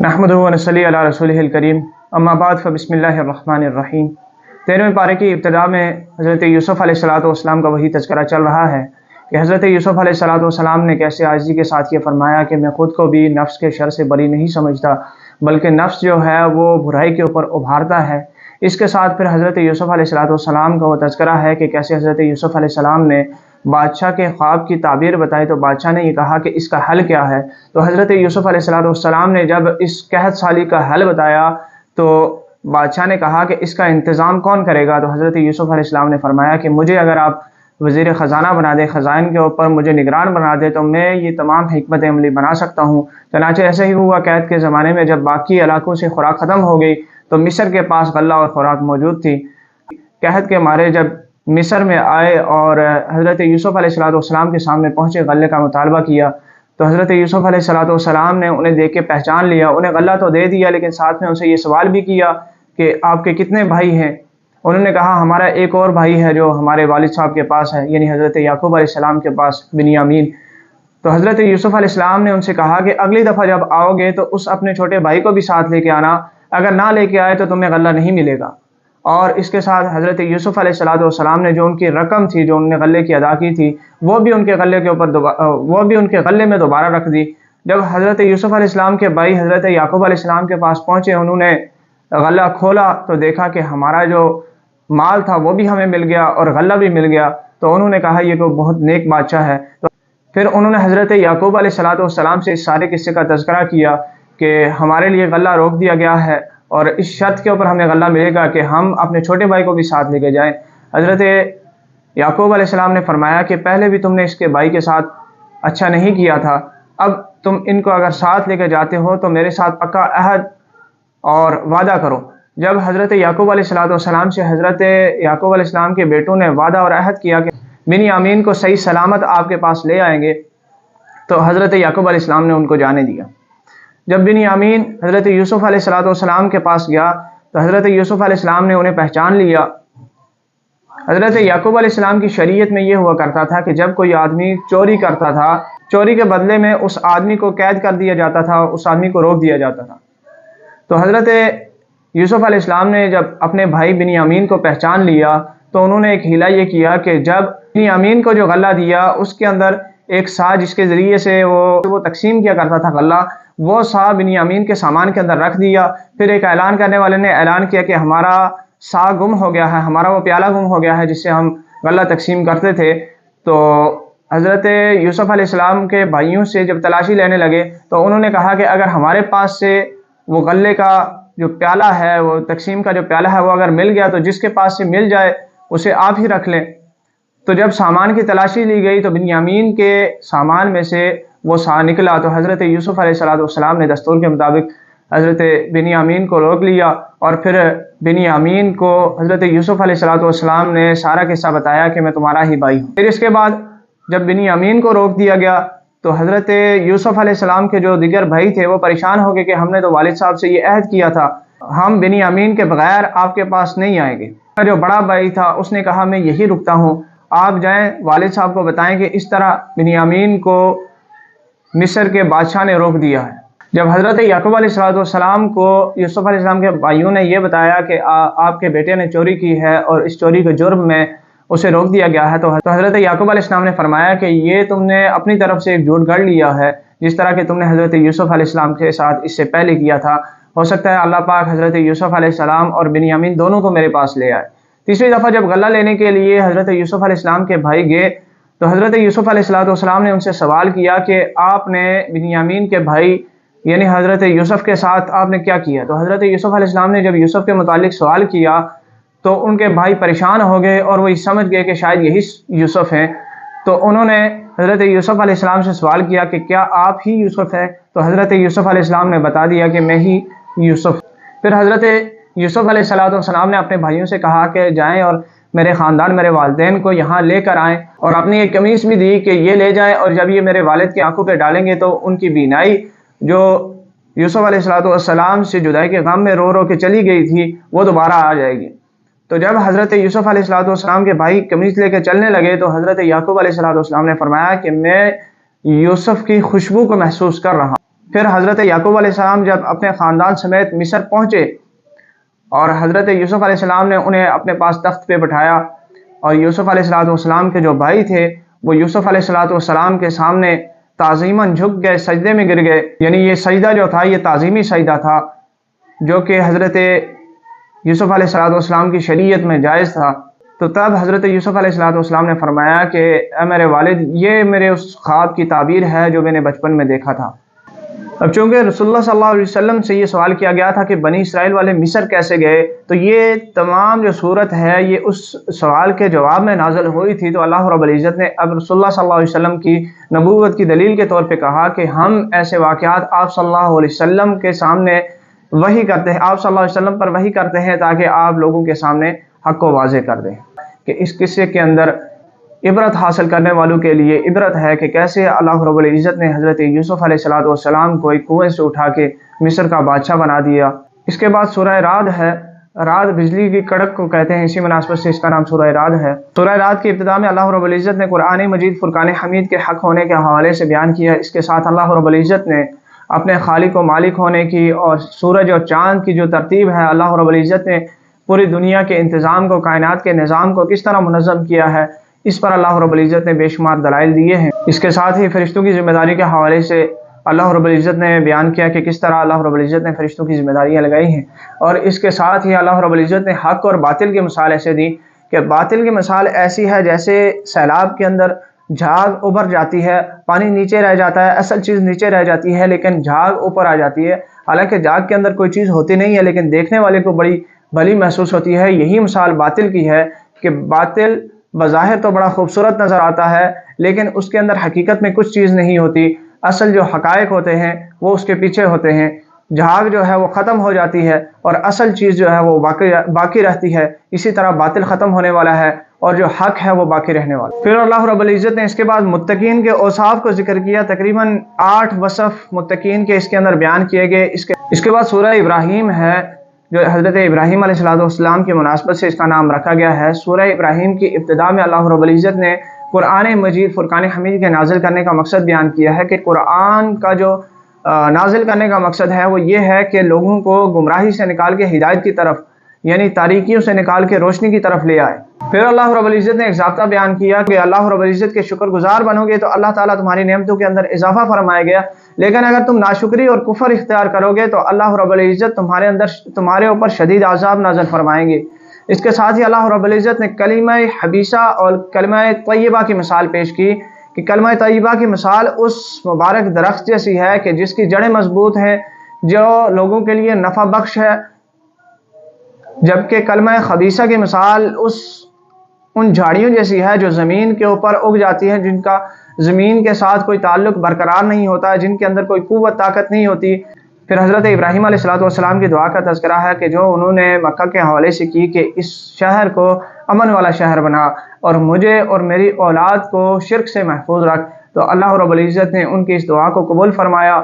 نحمدہ و نصلی علی رسولہ الکریم اما بعد فبسم الرحمن الرحیم۔ 13ویں پارے کی ابتدا میں حضرت یوسف علیہ السلام کا وہی تذکرہ چل رہا ہے کہ حضرت یوسف علیہ السلام نے کیسے عاجزی کے ساتھ یہ فرمایا کہ میں خود کو بھی نفس کے شر سے بری نہیں سمجھتا، بلکہ نفس جو ہے وہ برائی کے اوپر ابھارتا ہے۔ اس کے ساتھ پھر حضرت یوسف علیہ السلام کا وہ تذکرہ ہے کہ کیسے حضرت یوسف علیہ السلام نے بادشاہ کے خواب کی تعبیر بتائی تو بادشاہ نے یہ کہا کہ اس کا حل کیا ہے۔ تو حضرت یوسف علیہ السلام نے جب اس قحط سالی کا حل بتایا تو بادشاہ نے کہا کہ اس کا انتظام کون کرے گا؟ تو حضرت یوسف علیہ السلام نے فرمایا کہ مجھے اگر آپ وزیر خزانہ بنا دے، خزائن کے اوپر مجھے نگران بنا دے تو میں یہ تمام حکمت عملی بنا سکتا ہوں۔ چنانچہ ایسے ہی ہوا، قحط کے زمانے میں جب باقی علاقوں سے خوراک ختم ہو گئی تو مصر کے پاس غلہ اور خوراک موجود تھی۔ قحط کے مارے جب مصر میں آئے اور حضرت یوسف علیہ السلام کے سامنے پہنچے، غلے کا مطالبہ کیا تو حضرت یوسف علیہ السلام نے انہیں دیکھ کے پہچان لیا، انہیں غلہ تو دے دیا لیکن ساتھ میں ان سے یہ سوال بھی کیا کہ آپ کے کتنے بھائی ہیں؟ انہوں نے کہا ہمارا ایک اور بھائی ہے جو ہمارے والد صاحب کے پاس ہے، یعنی حضرت یعقوب علیہ السلام کے پاس، بنیامین۔ تو حضرت یوسف علیہ السلام نے ان سے کہا کہ اگلی دفعہ جب آؤ گے تو اس اپنے چھوٹے بھائی کو بھی ساتھ لے کے آنا، اگر نہ لے کے آئے تو تمہیں غلہ نہیں ملے گا۔ اور اس کے ساتھ حضرت یوسف علیہ السلام نے جو ان کی رقم تھی جو انہوں نے غلے کی ادا کی تھی وہ بھی ان کے غلے میں دوبارہ رکھ دی۔ جب حضرت یوسف علیہ السلام کے بھائی حضرت یعقوب علیہ السلام کے پاس پہنچے، انہوں نے غلہ کھولا تو دیکھا کہ ہمارا جو مال تھا وہ بھی ہمیں مل گیا اور غلہ بھی مل گیا۔ تو انہوں نے کہا یہ کوئی بہت نیک بادشاہ ہے۔ تو پھر انہوں نے حضرت یعقوب علیہ السلام سے اس سارے قصے کا تذکرہ کیا کہ ہمارے لیے غلہ روک دیا گیا ہے اور اس شرط کے اوپر ہمیں غلہ ملے گا کہ ہم اپنے چھوٹے بھائی کو بھی ساتھ لے کے جائیں۔ حضرت یعقوب علیہ السلام نے فرمایا کہ پہلے بھی تم نے اس کے بھائی کے ساتھ اچھا نہیں کیا تھا، اب تم ان کو اگر ساتھ لے کے جاتے ہو تو میرے ساتھ پکا عہد اور وعدہ کرو۔ جب حضرت یعقوب علیہ السلام سے حضرت یعقوب علیہ السلام کے بیٹوں نے وعدہ اور عہد کیا کہ بنیامین کو صحیح سلامت آپ کے پاس لے آئیں گے تو حضرت یعقوب علیہ السلام نے ان کو جانے دیا۔ جب بنیامین حضرت یوسف علیہ السلام کے پاس گیا تو حضرت یوسف علیہ السلام نے انہیں پہچان لیا۔ حضرت یعقوب علیہ السلام کی شریعت میں یہ ہوا کرتا تھا کہ جب کوئی آدمی چوری کرتا تھا، چوری کے بدلے میں اس آدمی کو قید کر دیا جاتا تھا، اس آدمی کو روک دیا جاتا تھا۔ تو حضرت یوسف علیہ السلام نے جب اپنے بھائی بنیامین کو پہچان لیا تو انہوں نے ایک ہیلا یہ کیا کہ جب بنیامین کو جو غلہ دیا اس کے اندر ایک سا جس کے ذریعے سے وہ تقسیم کیا کرتا تھا غلہ، وہ سا بنیامین کے سامان کے اندر رکھ دیا۔ پھر ایک اعلان کرنے والے نے اعلان کیا کہ ہمارا سا گم ہو گیا ہے، ہمارا وہ پیالہ گم ہو گیا ہے جس سے ہم غلہ تقسیم کرتے تھے۔ تو حضرت یوسف علیہ السلام کے بھائیوں سے جب تلاشی لینے لگے تو انہوں نے کہا کہ اگر ہمارے پاس سے وہ غلے کا جو پیالہ ہے، وہ تقسیم کا جو پیالہ ہے وہ اگر مل گیا تو جس کے پاس سے مل جائے اسے آپ ہی رکھ لیں۔ تو جب سامان کی تلاشی لی گئی تو بنیامین کے سامان میں سے وہ سا نکلا تو حضرت یوسف علیہ السلام نے دستور کے مطابق حضرت بنیامین کو روک لیا اور پھر بنیامین کو حضرت یوسف علیہ السلام نے سارا قصہ بتایا کہ میں تمہارا ہی بھائی ہوں۔ پھر اس کے بعد جب بنیامین کو روک دیا گیا تو حضرت یوسف علیہ السلام کے جو دیگر بھائی تھے وہ پریشان ہو گئے کہ ہم نے تو والد صاحب سے یہ عہد کیا تھا، ہم بنیامین کے بغیر آپ کے پاس نہیں آئیں گے۔ جو بڑا بھائی تھا اس نے کہا میں یہی رکتا ہوں، آپ جائیں والد صاحب کو بتائیں کہ اس طرح بنیامین کو مصر کے بادشاہ نے روک دیا ہے۔ جب حضرت یعقوب علیہ السلام کو یوسف علیہ السلام کے بھائیوں نے یہ بتایا کہ آپ کے بیٹے نے چوری کی ہے اور اس چوری کے جرم میں اسے روک دیا گیا ہے تو حضرت یعقوب علیہ السلام نے فرمایا کہ یہ تم نے اپنی طرف سے ایک جھوٹ گڑھ لیا ہے، جس طرح کہ تم نے حضرت یوسف علیہ السلام کے ساتھ اس سے پہلے کیا تھا۔ ہو سکتا ہے اللہ پاک حضرت یوسف علیہ السلام اور بنیامین دونوں کو میرے پاس لے آئے۔ تیسری دفعہ جب غلہ لینے کے لیے حضرت یوسف علیہ السلام کے بھائی گئے تو حضرت یوسف علیہ السلام نے ان سے سوال کیا کہ آپ نے بنیامین کے بھائی یعنی حضرت یوسف کے ساتھ آپ نے کیا کیا؟ تو حضرت یوسف علیہ السلام نے جب یوسف کے متعلق سوال کیا تو ان کے بھائی پریشان ہو گئے اور وہ سمجھ گئے کہ شاید یہی یوسف ہیں۔ تو انہوں نے حضرت یوسف علیہ السلام سے سوال کیا کہ کیا آپ ہی یوسف ہیں؟ تو حضرت یوسف علیہ السلام نے بتا دیا کہ میں ہی یوسف۔ پھر حضرت یوسف علیہ السلام نے اپنے بھائیوں سے کہا کہ جائیں اور میرے خاندان، میرے والدین کو یہاں لے کر آئیں، اور اپنی ایک قمیص بھی دی کہ یہ لے جائیں اور جب یہ میرے والد کی آنکھوں پہ ڈالیں گے تو ان کی بینائی جو یوسف علیہ السلام سے جدائی کے غم میں رو رو کے چلی گئی تھی وہ دوبارہ آ جائے گی۔ تو جب حضرت یوسف علیہ السلام کے بھائی قمیص لے کے چلنے لگے تو حضرت یعقوب علیہ السلام نے فرمایا کہ میں یوسف کی خوشبو کو محسوس کر رہا ہوں۔ پھر حضرت یعقوب علیہ السلام جب اپنے خاندان سمیت مصر پہنچے اور حضرت یوسف علیہ السلام نے انہیں اپنے پاس تخت پہ بٹھایا، اور یوسف علیہ السلام کے جو بھائی تھے وہ یوسف علیہ السلام کے سامنے تعظیماً جھک گئے، سجدے میں گر گئے. یعنی یہ سجدہ جو تھا یہ تعظیمی سجدہ تھا جو کہ حضرت یوسف علیہ السلام کی شریعت میں جائز تھا. تو تب حضرت یوسف علیہ السلام نے فرمایا کہ اے میرے والد، یہ میرے اس خواب کی تعبیر ہے جو میں نے بچپن میں دیکھا تھا. اب چونکہ رسول اللہ صلی اللہ علیہ وسلم سے یہ سوال کیا گیا تھا کہ بنی اسرائیل والے مصر کیسے گئے، تو یہ تمام جو صورت ہے یہ اس سوال کے جواب میں نازل ہوئی تھی. تو اللہ رب العزت نے اب رسول اللہ صلی اللہ علیہ وسلم کی نبوت کی دلیل کے طور پہ کہا کہ ہم ایسے واقعات آپ صلی اللہ علیہ وسلم کے سامنے وحی کرتے ہیں، آپ صلی اللہ علیہ وسلم پر وحی کرتے ہیں تاکہ آپ لوگوں کے سامنے حق کو واضح کر دیں کہ اس قصے کے اندر عبرت حاصل کرنے والوں کے لیے عبرت ہے کہ کیسے اللہ رب العزت نے حضرت یوسف علیہ السلام کو ایک کنویں سے اٹھا کے مصر کا بادشاہ بنا دیا. اس کے بعد سورہ رعد ہے. رعد بجلی کی کڑک کو کہتے ہیں، اسی مناسبت سے اس کا نام سورہ رعد ہے. سورہ رعد کی ابتدا میں اللہ رب العزت نے قرآن مجید فرقان حمید کے حق ہونے کے حوالے سے بیان کیا. اس کے ساتھ اللہ رب العزت نے اپنے خالق و مالک ہونے کی اور سورج اور چاند کی جو ترتیب ہے، اللہ رب العزت نے پوری دنیا کے انتظام کو، کائنات کے نظام کو کس طرح منظم کیا ہے، اس پر اللہ رب العزت نے بے شمار دلائل دیے ہیں. اس کے ساتھ ہی فرشتوں کی ذمہ داری کے حوالے سے اللہ رب العزت نے بیان کیا کہ کس طرح اللہ رب العزت نے فرشتوں کی ذمہ داریاں لگائی ہیں. اور اس کے ساتھ ہی اللہ رب العزت نے حق اور باطل کی مثال ایسے دی کہ باطل کی مثال ایسی ہے جیسے سیلاب کے اندر جھاگ ابھر جاتی ہے، پانی نیچے رہ جاتا ہے، اصل چیز نیچے رہ جاتی ہے لیکن جھاگ اوپر آ جاتی ہے. حالانکہ جھاگ کے اندر کوئی چیز ہوتی نہیں ہے لیکن دیکھنے والے کو بڑی بھلی محسوس ہوتی ہے. یہی مثال باطل کی ہے کہ باطل بظاہر تو بڑا خوبصورت نظر آتا ہے لیکن اس کے اندر حقیقت میں کچھ چیز نہیں ہوتی. اصل جو حقائق ہوتے ہیں وہ اس کے پیچھے ہوتے ہیں. جھاگ جو ہے وہ ختم ہو جاتی ہے اور اصل چیز جو ہے وہ باقی رہتی ہے. اسی طرح باطل ختم ہونے والا ہے اور جو حق ہے وہ باقی رہنے والا. پھر اللہ رب العزت نے اس کے بعد متقین کے اوصاف کو ذکر کیا. تقریباً 8 وصف متقین کے اس کے اندر بیان کیے گئے. اس کے بعد سورہ ابراہیم ہے جو حضرت ابراہیم علیہ السلام کی مناسبت سے اس کا نام رکھا گیا ہے. سورہ ابراہیم کی ابتدا میں اللہ رب العزت نے قرآن مجید فرقان حمید کے نازل کرنے کا مقصد بیان کیا ہے کہ قرآن کا جو نازل کرنے کا مقصد ہے وہ یہ ہے کہ لوگوں کو گمراہی سے نکال کے ہدایت کی طرف، یعنی تاریکیوں سے نکال کے روشنی کی طرف لے آئے. پھر اللہ رب العزت نے ایک ضابطہ بیان کیا کہ اللہ رب العزت کے شکر گزار بنو گے تو اللہ تعالیٰ تمہاری نعمتوں کے اندر اضافہ فرمائے گا، لیکن اگر تم ناشکری اور کفر اختیار کرو گے تو اللہ رب العزت تمہارے اوپر شدید عذاب نازل فرمائیں گے. اس کے ساتھ ہی اللہ رب العزت نے کلمہ حبیثہ اور کلمہ طیبہ کی مثال پیش کی کہ کلمہ طیبہ کی مثال اس مبارک درخت جیسی ہے کہ جس کی جڑیں مضبوط ہیں، جو لوگوں کے لیے نفع بخش ہے، جبکہ کلمہ خبیثہ کی مثال ان جھاڑیوں جیسی ہے جو زمین کے اوپر اگ جاتی ہیں، جن کا زمین کے ساتھ کوئی تعلق برقرار نہیں ہوتا، جن کے اندر کوئی قوت طاقت نہیں ہوتی. پھر حضرت ابراہیم علیہ السلام کی دعا کا تذکرہ ہے کہ جو انہوں نے مکہ کے حوالے سے کی کہ اس شہر کو امن والا شہر بنا اور مجھے اور میری اولاد کو شرک سے محفوظ رکھ. تو اللہ رب العزت نے ان کی اس دعا کو قبول فرمایا.